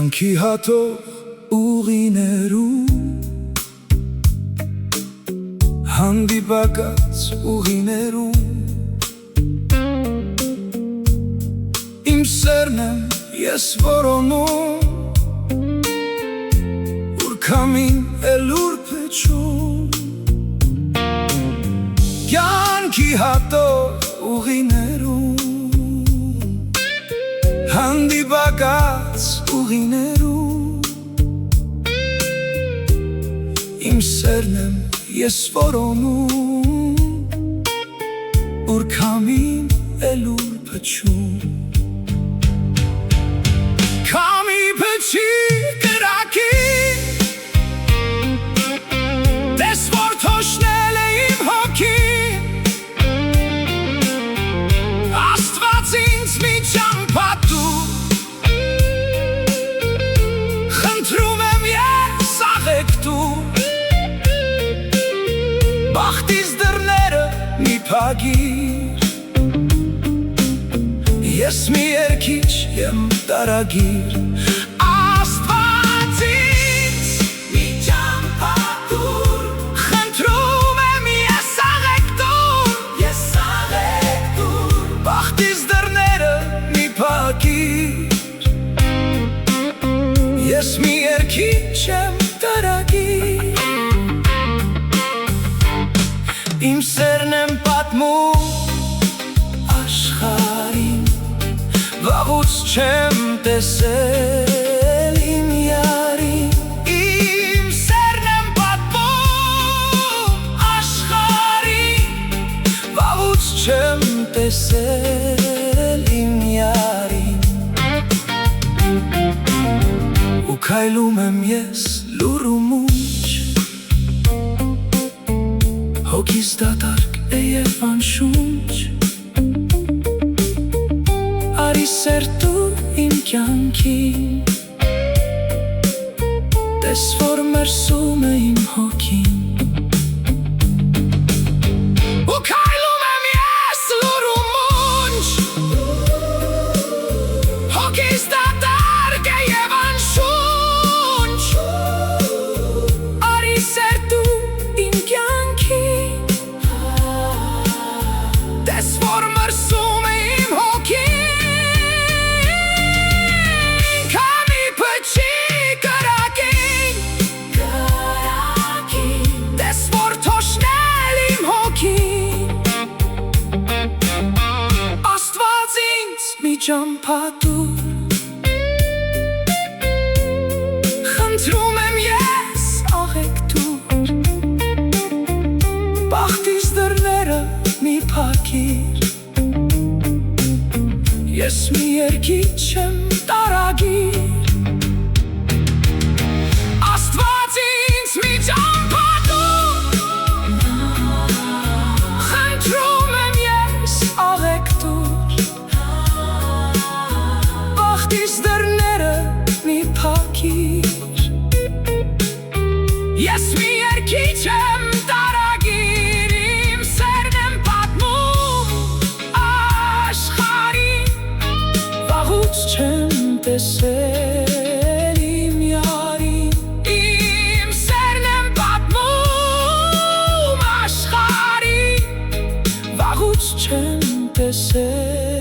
Կյանքի հատող ուղիներում հանդիպակաց ուղիներում Իմ սերն եմ ես որոնում Ուր քամին էլ ուր փչում Կյանքի հատող ուղիներում Հանդիպակաց ուղիներում Իմ սերն եմ ես որոնում Ուր քամին էլ ուր փչում Քամի փչի կրակին Տես որ թոշնել է իմ հոգին Աստված ինձ մի ճամփատու Խնդրում եմ ես աղեքտու Բախտիս դռները մի փագիր Ես մի երգիչ եմ տարագիր Աստված ինձ մի ճամփատուր Խնդրում եմ ես աղեքտուր Բախտիս դռները մի փագիր Ես մի երգիչ եմ տարագիր Իմ սերն եմ պատմում աշխարհին Վաղուց չեմ տեսել իմ յարին Իմ սերն եմ պատմում աշխարհին Վաղուց չեմ տեսել իմ յարին Ու քայլում եմ ես լուռ ու մունջ Հոգիս դատարկ է և անշունչ Արի սեր դու իմ կյանքին Տես որ մերսում է իմ հոգին Ու քայլում եմ ես լուռ ու մունջ Հոգիս դատարկ է և անշունչ Արի սեր դու իմ կյանքին Տես որ մրսում է իմ հոգին Քամի փչի կրակին Տես որ թոշնել իմ հոգին Աստված ինձ մի ճամփատուր Խնդրում եմ ես աղեքտուր Բախտիս դռները մի փակիր Ես մի երգիչ եմ տարագիր Աստված ինձ մի ճամփատուր Խնդրում եմ ես աղեքտուր Բախտիս դռները մի փակիր Ես մի երգիչ եմ տարագիր Իմ սերն եմ պատմում աշխարհին Վաղուց չեմ տեսել իմ յարին Իմ սերն եմ պատմում աշխարհին Վաղուց չեմ տեսել